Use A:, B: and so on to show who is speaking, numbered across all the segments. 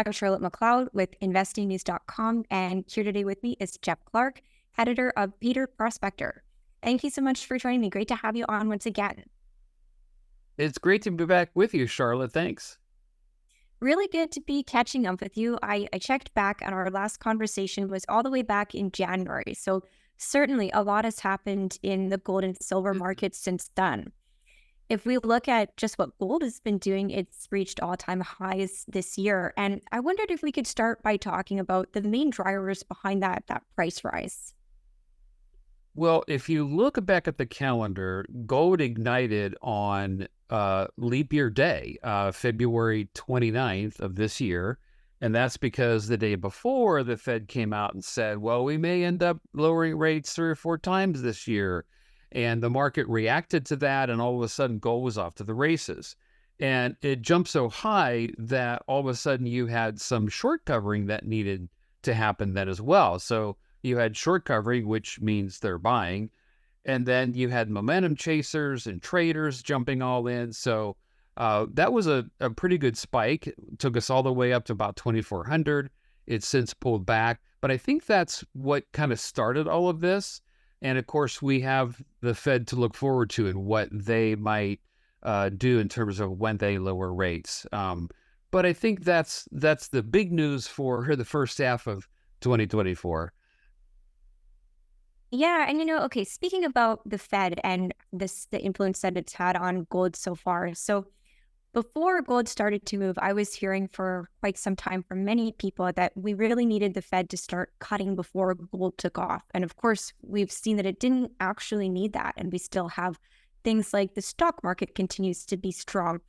A: I'm Charlotte McLeod with investingnews.com, and here today with me is Jeff Clark, editor of Paydirt Prospector. Thank you so much for joining me. Great to have you on once again.
B: It's great to be back with you, Charlotte. Thanks.
A: Really good to be catching up with you. I checked back, and our last conversation was all the way back in January. So certainly a lot has happened in the gold and silver markets since then. If we look at just what gold has been doing, it's reached all-time highs this year. And I wondered if we could start by talking about the main drivers behind that price rise.
B: Well, if you look back at the calendar, gold ignited on leap year day, February 29th of this year. And that's because the day before the Fed came out and said, well, we may end up lowering rates 3 or 4 times this year. And the market reacted to that, and all of a sudden gold was off to the races. And it jumped so high that all of a sudden you had some short covering that needed to happen then as well. So you had short covering, which means they're buying. And then you had momentum chasers and traders jumping all in. So that was a pretty good spike. It took us all the way up to about 2,400. It's since pulled back. But I think that's what kind of started all of this. And of course, we have the Fed to look forward to and what they might do in terms of when they lower rates. But I think that's the big news for the first half of 2024.
A: Yeah, and okay, speaking about the Fed and the influence that it's had on gold so far. So before gold started to move, I was hearing for quite some time from many people that we really needed the Fed to start cutting before gold took off. And of course, we've seen that it didn't actually need that. And we still have things like the stock market continues to be strong,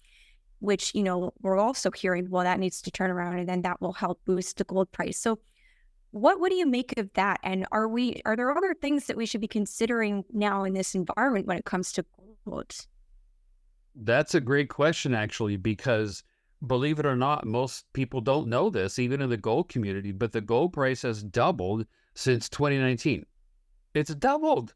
A: which, we're also hearing, well, that needs to turn around and then that will help boost the gold price. So what do you make of that? And are there other things that we should be considering now in this environment when it comes to gold?
B: That's a great question, actually, because believe it or not, most people don't know this, even in the gold community, but the gold price has doubled since 2019. It's doubled.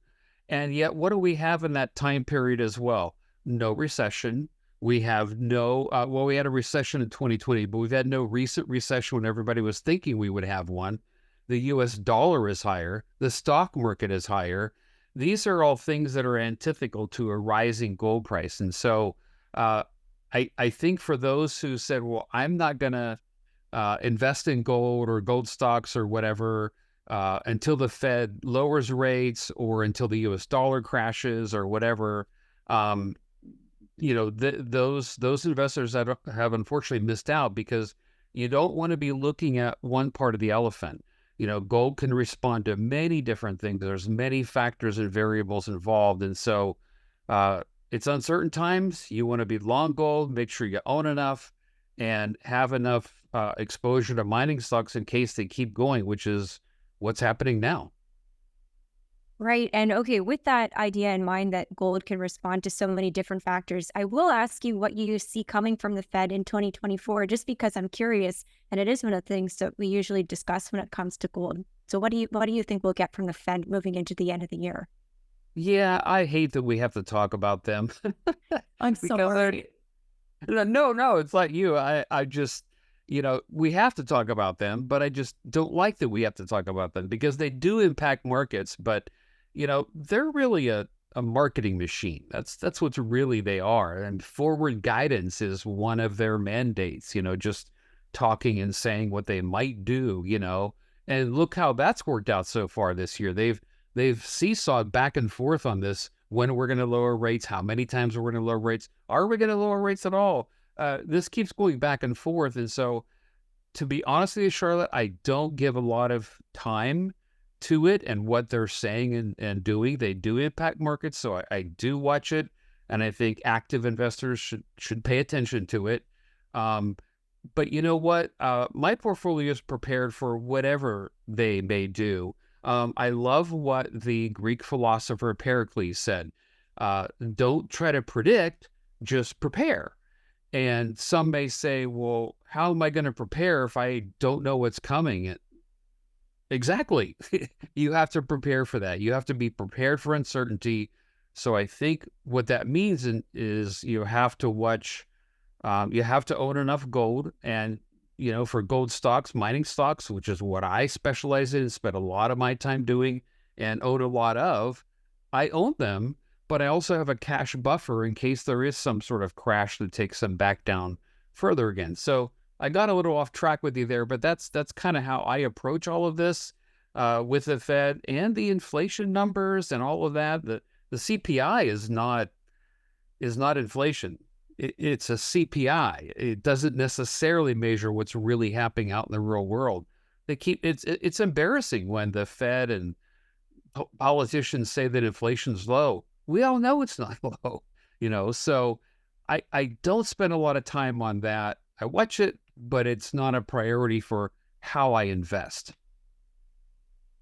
B: And yet, what do we have in that time period as well? No recession. We have we had a recession in 2020, but we've had no recent recession when everybody was thinking we would have one. The US dollar is higher. The stock market is higher. These are all things that are antithetical to a rising gold price. And so I think for those who said, well, I'm not going to invest in gold or gold stocks or whatever until the Fed lowers rates or until the US dollar crashes or whatever, those investors that have unfortunately missed out, because you don't want to be looking at one part of the elephant. Gold can respond to many different things. There's many factors and variables involved. And so it's uncertain times. You want to be long gold, make sure you own enough and have enough exposure to mining stocks in case they keep going, which is what's happening now.
A: Right. And okay, with that idea in mind that gold can respond to so many different factors, I will ask you what you see coming from the Fed in 2024, just because I'm curious, and it is one of the things that we usually discuss when it comes to gold. So what do you think we'll get from the Fed moving into the end of the year?
B: Yeah, I hate that we have to talk about them.
A: I'm sorry.
B: No, it's like you. I just, we have to talk about them, but I just don't like that we have to talk about them because they do impact markets, but they're really a marketing machine. That's what really they are. And forward guidance is one of their mandates, just talking and saying what they might do, and look how that's worked out so far this year. They've seesawed back and forth on this, when we're going to lower rates, how many times we're going to lower rates, are we going to lower rates at all? This keeps going back and forth. And so to be honest with you, Charlotte, I don't give a lot of time to it and what they're saying and doing. They do impact markets, so I do watch it, and I think active investors should pay attention to it. But you know what? My portfolio is prepared for whatever they may do. I love what the Greek philosopher Pericles said. Don't try to predict, just prepare. And some may say, well, how am I going to prepare if I don't know what's coming? Exactly. You have to prepare for that. You have to be prepared for uncertainty. So I think what that means is you have to watch, you have to own enough gold, and for gold stocks, mining stocks, which is what I specialize in and spend a lot of my time doing and own a lot of. I own them, but I also have a cash buffer in case there is some sort of crash that takes them back down further again. So I got a little off track with you there, but that's kind of how I approach all of this with the Fed and the inflation numbers and all of that. The CPI is not inflation. It's a CPI. It doesn't necessarily measure what's really happening out in the real world. It's embarrassing when the Fed and politicians say that inflation's low. We all know it's not low, so I don't spend a lot of time on that. I watch it, but it's not a priority for how I invest.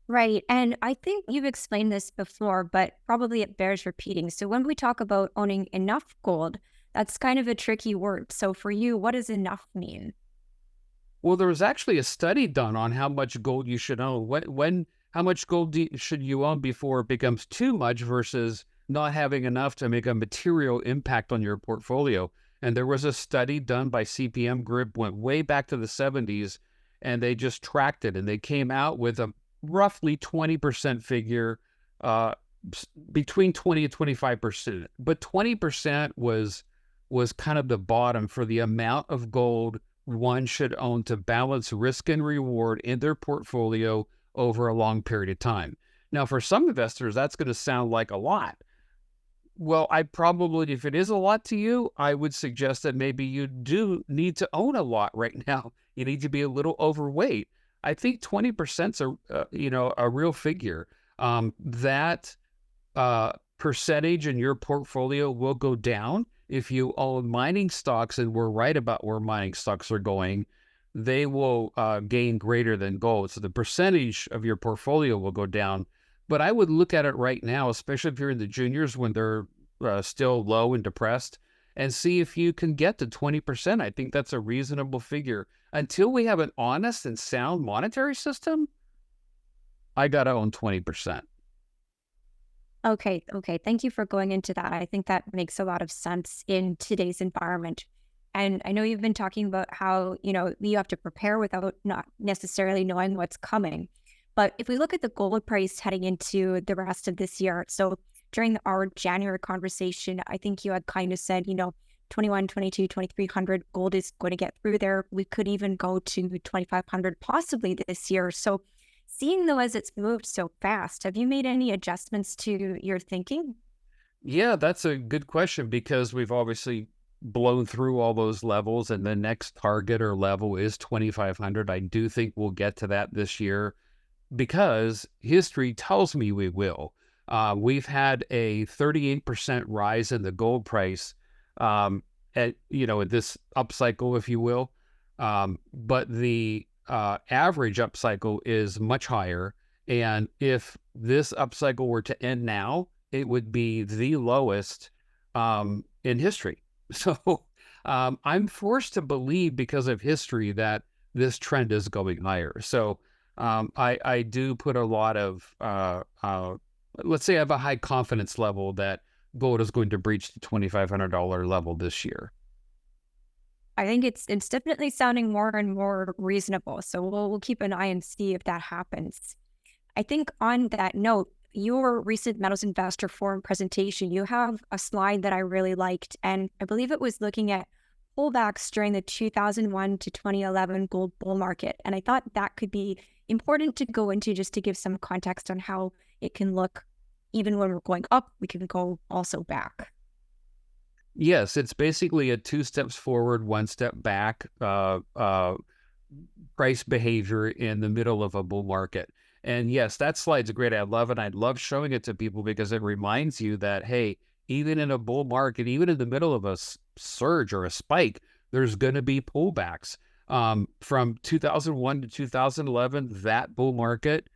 A: Right. And I think you've explained this before, but probably it bears repeating. So when we talk about owning enough gold, that's kind of a tricky word. So for you, what does enough mean?
B: Well, there was actually a study done on how much gold you should own. How much gold should you own before it becomes too much versus not having enough to make a material impact on your portfolio. And there was a study done by CPM Group, went way back to the 70s, and they just tracked it. And they came out with a roughly 20% figure, between 20 and 25%. But 20% was kind of the bottom for the amount of gold one should own to balance risk and reward in their portfolio over a long period of time. Now, for some investors, that's going to sound like a lot. Well, if it is a lot to you, I would suggest that maybe you do need to own a lot right now. You need to be a little overweight. I think 20% is a real figure. That percentage in your portfolio will go down if you own mining stocks, and we're right about where mining stocks are going. They will gain greater than gold. So the percentage of your portfolio will go down. But I would look at it right now, especially if you're in the juniors when they're still low and depressed, and see if you can get to 20%. I think that's a reasonable figure. Until we have an honest and sound monetary system, I got to own 20%.
A: Okay. Okay. Thank you for going into that. I think that makes a lot of sense in today's environment. And I know you've been talking about how, you have to prepare without not necessarily knowing what's coming. But if we look at the gold price heading into the rest of this year, so during our January conversation, I think you had kind of said, 21, 22, 2300 gold is going to get through there. We could even go to 2500 possibly this year. So seeing though as it's moved so fast, have you made any adjustments to your thinking?
B: Yeah, that's a good question because we've obviously blown through all those levels, and the next target or level is 2500. I do think we'll get to that this year because history tells me we will. We've had a 38% rise in the gold price at this upcycle, if you will. But the average upcycle is much higher. And if this upcycle were to end now, it would be the lowest in history. So I'm forced to believe because of history that this trend is going higher. So I do put a lot of, let's say I have a high confidence level that gold is going to breach the $2,500 level this year.
A: I think it's definitely sounding more and more reasonable. So we'll keep an eye and see if that happens. I think on that note, your recent Metals Investor Forum presentation, you have a slide that I really liked, and I believe it was looking at pullbacks during the 2001 to 2011 gold bull market. And I thought that could be important to go into just to give some context on how it can look. Even when we're going up, we can go also back.
B: Yes, it's basically a 2 steps forward, 1 step back price behavior in the middle of a bull market. And yes, that slide's great. I love it. I love showing it to people because it reminds you that, hey, even in a bull market, even in the middle of a surge or a spike, there's going to be pullbacks. From 2001 to 2011, that bull market,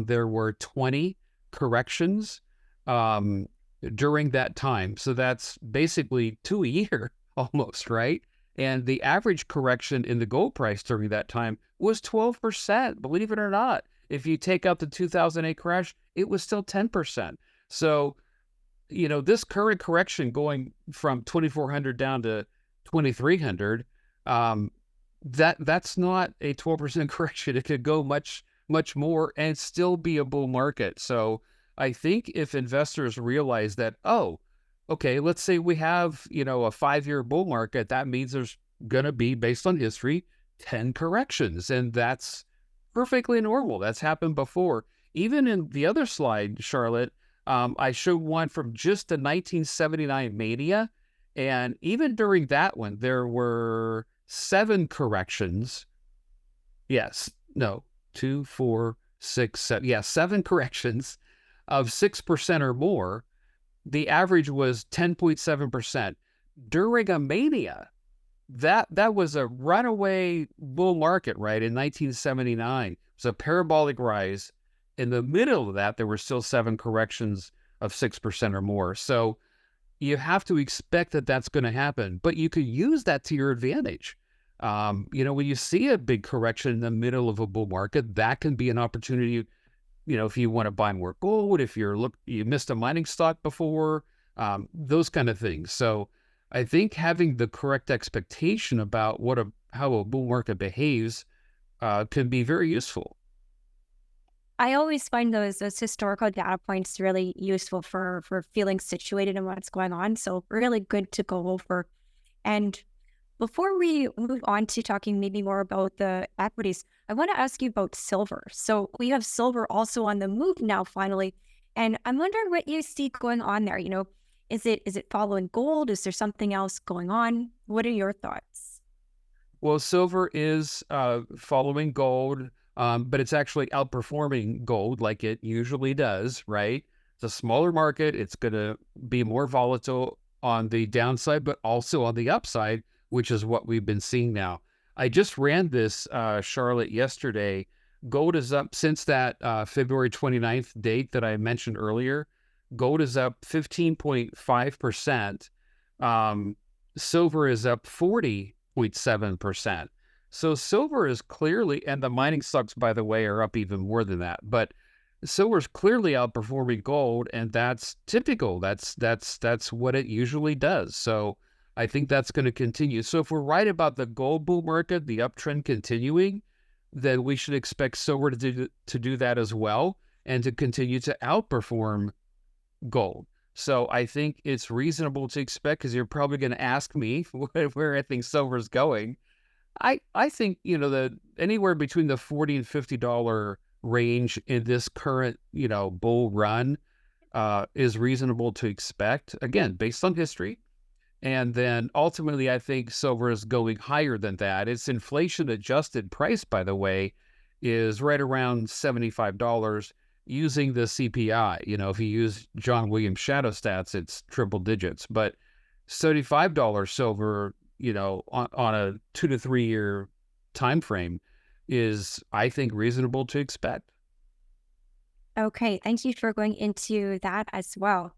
B: there were 20 corrections during that time. So that's basically 2 a year almost, right? And the average correction in the gold price during that time was 12%, believe it or not. If you take out the 2008 crash, it was still 10%. So, this current correction going from 2,400 down to 2,300, that's not a 12% correction. It could go much more and still be a bull market. So I think if investors realize that, oh, okay, let's say we have, a 5-year bull market, that means there's going to be, based on history, 10 corrections. And that's perfectly normal. That's happened before. Even in the other slide, Charlotte, I showed one from just the 1979 mania. And even during that one, there were 7 corrections. Yes, no, 2, 4, 6, 7. Yeah, 7 corrections of 6% or more. The average was 10.7%. During a mania, that was a runaway bull market, right? In 1979, it was a parabolic rise. In the middle of that, there were still 7 corrections of 6% or more. So you have to expect that that's going to happen, but you could use that to your advantage. When you see a big correction in the middle of a bull market, that can be an opportunity. If you want to buy more gold, if you missed a mining stock before, those kind of things. So I think having the correct expectation about how a bull market behaves can be very useful.
A: I always find those historical data points really useful for feeling situated in what's going on. So really good to go over. And before we move on to talking maybe more about the equities, I want to ask you about silver. So we have silver also on the move now, finally. And I'm wondering what you see going on there. Is it following gold? Is there something else going on? What are your thoughts?
B: Well, silver is following gold, but it's actually outperforming gold like it usually does, right? It's a smaller market. It's going to be more volatile on the downside, but also on the upside, which is what we've been seeing now. I just ran this, Charlotte, yesterday. Gold is up since that February 29th date that I mentioned earlier. Gold is up 15.5%. Silver is up 40.7%. So silver is clearly, and the mining stocks, by the way, are up even more than that. But silver is clearly outperforming gold, and that's typical. That's what it usually does. So I think that's going to continue. So if we're right about the gold bull market, the uptrend continuing, then we should expect silver to do that as well, and to continue to outperform gold. So I think it's reasonable to expect, because you're probably going to ask me where I think silver is going. I think, the anywhere between the $40 and $50 range in this current, bull run is reasonable to expect, again, based on history. And then ultimately, I think silver is going higher than that. Its inflation adjusted price, by the way, is right around $75 using the CPI. If you use John Williams Shadow Stats, it's triple digits. But $75 silver, on a 2 to 3 year time frame is, I think, reasonable to expect.
A: Okay, thank you for going into that as well.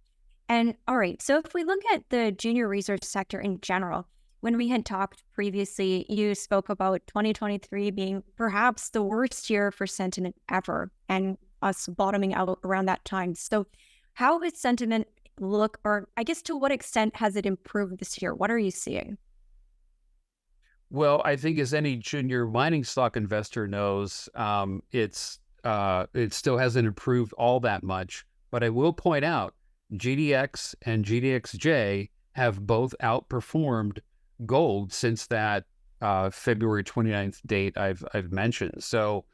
A: And all right, so if we look at the junior research sector in general, when we had talked previously, you spoke about 2023 being perhaps the worst year for sentiment ever, and us bottoming out around that time. So how has sentiment look, or I guess to what extent has it improved this year? What are you seeing?
B: Well, I think, as any junior mining stock investor knows, it still hasn't improved all that much. But I will point out, GDX and GDXJ have both outperformed gold since that February 29th date I've mentioned. So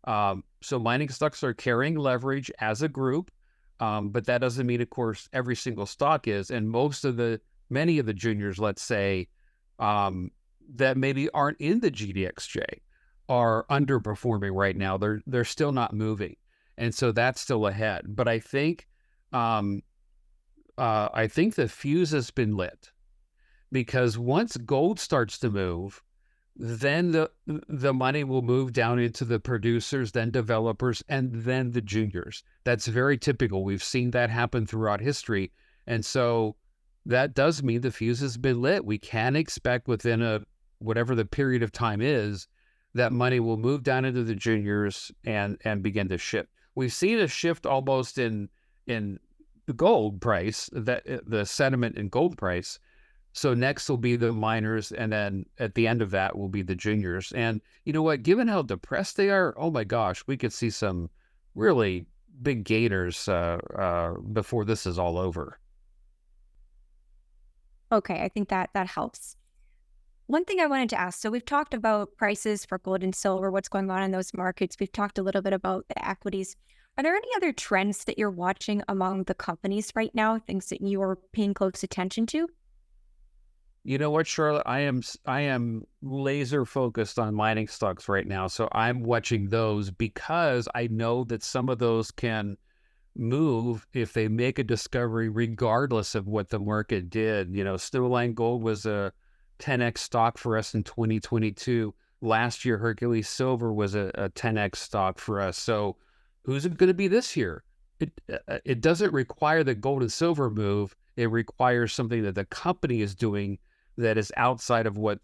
B: mining stocks are carrying leverage as a group, but that doesn't mean, of course, every single stock is. And many of the juniors, let's say, that maybe aren't in the GDXJ are underperforming right now. They're still not moving, and so that's still ahead. But I think the fuse has been lit, because once gold starts to move, then the money will move down into the producers, then developers, and then the juniors. That's very typical. We've seen that happen throughout history. And so that does mean the fuse has been lit. We can expect within whatever the period of time is, that money will move down into the juniors and begin to shift. We've seen a shift almost in the gold price, that the sentiment in gold price. So next will be the minors, and then at the end of that will be the juniors. And you know what? Given how depressed they are, oh my gosh, we could see some really big gainers before this is all over.
A: Okay, I think that helps. One thing I wanted to ask, so we've talked about prices for gold and silver, what's going on in those markets. We've talked a little bit about the equities. Are there any other trends that you're watching among the companies right now, things that you're paying close attention to?
B: You know what, Charlotte? I am laser focused on mining stocks right now. So I'm watching those because I know that some of those can move if they make a discovery, regardless of what the market did. You know, Snowline Gold was a 10x stock for us in 2022. Last year, Hercules Silver was a 10x stock for us. So who's it going to be this year? It doesn't require the gold and silver move. It requires something that the company is doing that is outside of what,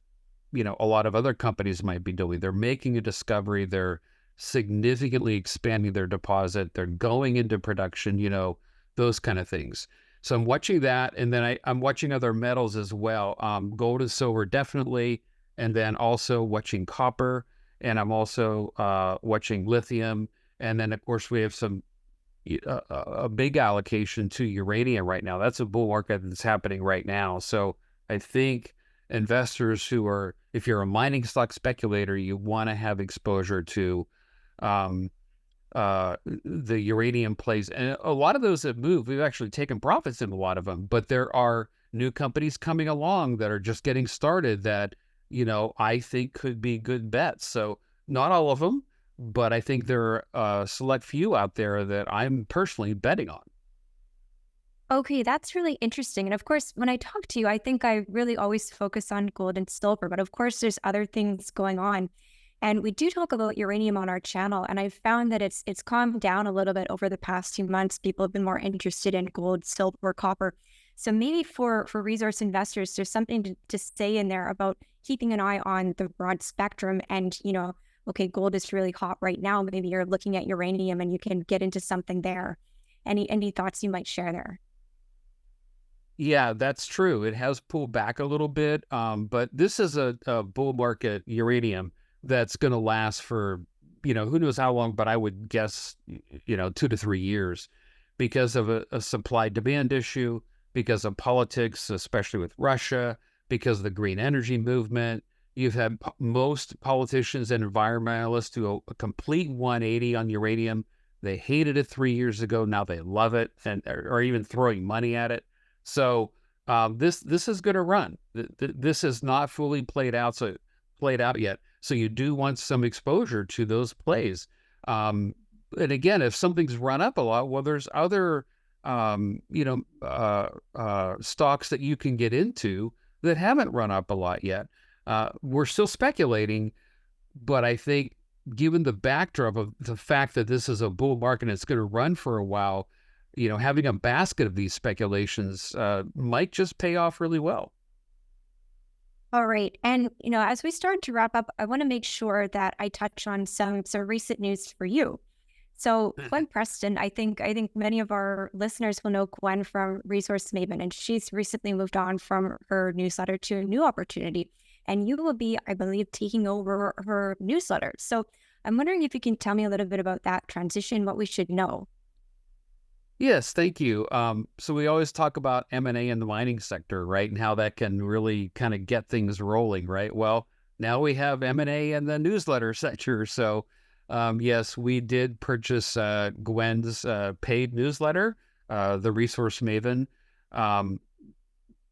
B: you know, a lot of other companies might be doing. They're making a discovery. They're significantly expanding their deposit. They're going into production, you know, those kind of things. So I'm watching that. And then I'm watching other metals as well. Gold and silver, definitely. And then also watching copper. And I'm also watching lithium. And then, of course, we have a big allocation to uranium right now. That's a bull market that's happening right now. So I think investors who are, if you're a mining stock speculator, you want to have exposure to um, the uranium plays. And a lot of those have moved. We've actually taken profits in a lot of them, but there are new companies coming along that are just getting started that, you know, I think could be good bets. So not all of them, but I think there are a select few out there that I'm personally betting on.
A: Okay, that's really interesting. And of course, when I talk to you, I think I really always focus on gold and silver, but of course, there's other things going on. And we do talk about uranium on our channel, and I've found that it's calmed down a little bit over the past 2 months. People have been more interested in gold, silver, copper. So maybe for resource investors, there's something to say in there about keeping an eye on the broad spectrum. And okay, gold is really hot right now. Maybe you're looking at uranium, and you can get into something there. Any thoughts you might share there?
B: Yeah, that's true. It has pulled back a little bit, but this is a bull market uranium that's going to last for, you know, who knows how long, but I would guess, you know, 2 to 3 years because of a supply demand issue, because of politics, especially with Russia, because of the green energy movement. You've had most politicians and environmentalists do a complete 180 on uranium. They hated it 3 years ago. Now they love it and are even throwing money at it. So this is going to run. This is not fully played out yet. So you do want some exposure to those plays. And again, if something's run up a lot, well, there's other stocks that you can get into that haven't run up a lot yet. We're still speculating, but I think given the backdrop of the fact that this is a bull market and it's going to run for a while, you know, having a basket of these speculations might just pay off really well.
A: All right. And, as we start to wrap up, I want to make sure that I touch on some recent news for you. So Gwen Preston, I think many of our listeners will know Gwen from Resource Maven, and she's recently moved on from her newsletter to a new opportunity. And you will be, I believe, taking over her newsletter. So I'm wondering if you can tell me a little bit about that transition, what we should know.
B: Yes, thank you. So we always talk about M&A in the mining sector, right? And how that can really kind of get things rolling, right? Well, now we have M&A in the newsletter sector. So yes, we did purchase Gwen's paid newsletter, the Resource Maven. Um,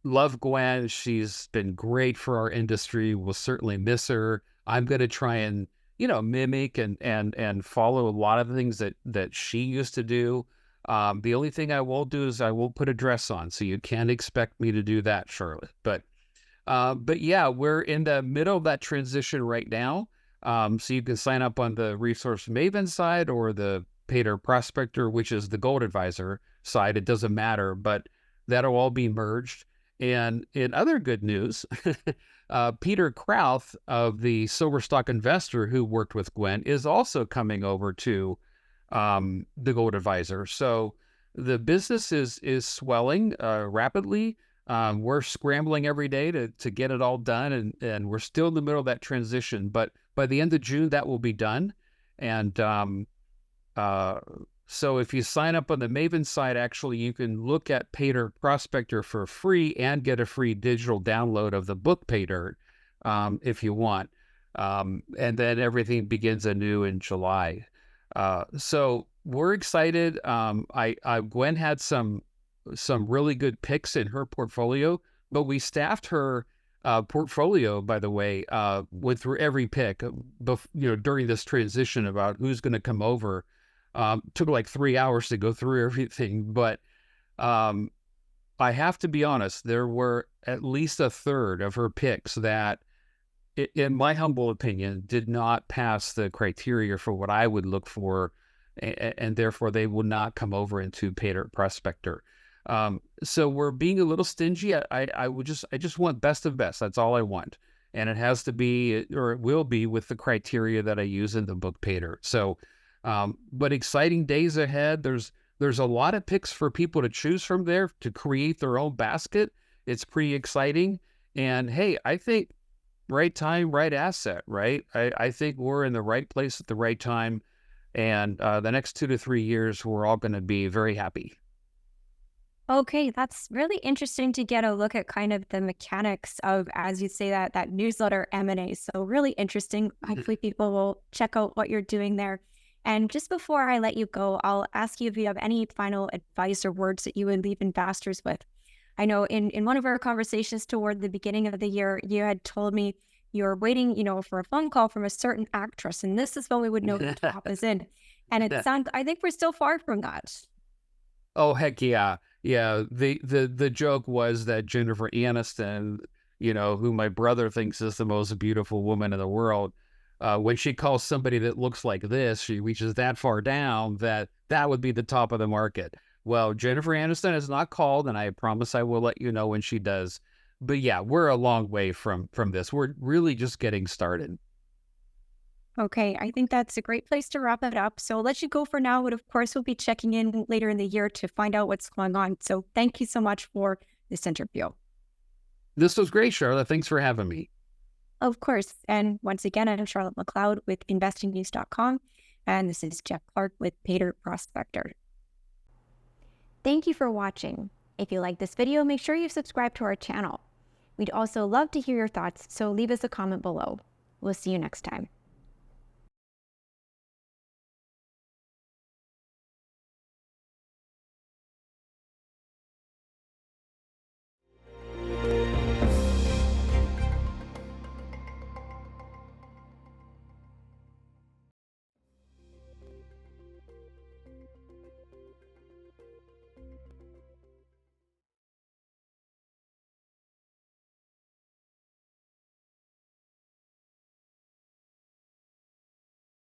B: Love Gwen. She's been great for our industry. We'll certainly miss her. I'm going to try and, you know, mimic and follow a lot of the things that she used to do. The only thing I won't do is I won't put a dress on, so you can't expect me to do that, Charlotte. But yeah, we're in the middle of that transition right now. So you can sign up on the Resource Maven side or the Paydirt Prospector, which is the Gold Advisor side. It doesn't matter, but that'll all be merged. And in other good news, Peter Krauth of the Silver Stock Investor, who worked with Gwen, is also coming over to the Gold Advisor. So the business is swelling rapidly. We're scrambling every day to get it all done, and we're still in the middle of that transition. But by the end of June, that will be done. And uh, so if you sign up on the Maven site, actually, you can look at Paydirt Prospector for free and get a free digital download of the book Paydirt if you want. And then everything begins anew in July. So we're excited. Gwen had some really good picks in her portfolio, but we staffed her portfolio, by the way, went through every pick, during this transition about who's going to come over. Took like 3 hours to go through everything, but I have to be honest, there were at least a third of her picks that, in my humble opinion, did not pass the criteria for what I would look for, and therefore they will not come over into Paydirt Prospector. So we're being a little stingy. I just want best of best. That's all I want. And it has to be, or it will be, with the criteria that I use in the book Paydirt. So, but exciting days ahead. There's a lot of picks for people to choose from there to create their own basket. It's pretty exciting. And hey, I think right time, right asset, right? I think we're in the right place at the right time. And the next 2 to 3 years, we're all going to be very happy.
A: Okay, that's really interesting to get a look at kind of the mechanics of, as you say, that newsletter M&A. So really interesting. Hopefully people will check out what you're doing there. And just before I let you go, I'll ask you if you have any final advice or words that you would leave investors with. I know in one of our conversations toward the beginning of the year, you had told me you're waiting, for a phone call from a certain actress, and this is when we would know the top is in. And I think we're still far from that.
B: Oh, heck yeah. Yeah. The joke was that Jennifer Aniston, who my brother thinks is the most beautiful woman in the world, when she calls somebody that looks like this, she reaches that far down that would be the top of the market. Well, Jennifer Aniston has not called, and I promise I will let you know when she does. But yeah, we're a long way from this. We're really just getting started.
A: Okay, I think that's a great place to wrap it up. So I'll let you go for now, but of course, we'll be checking in later in the year to find out what's going on. So thank you so much for this interview.
B: This was great, Charlotte. Thanks for having me.
A: Of course. And once again, I'm Charlotte McLeod with investingnews.com. And this is Jeff Clark with Paydirt Prospector. Thank you for watching. If you like this video, make sure you subscribe to our channel. We'd also love to hear your thoughts, so leave us a comment below. We'll see you next time.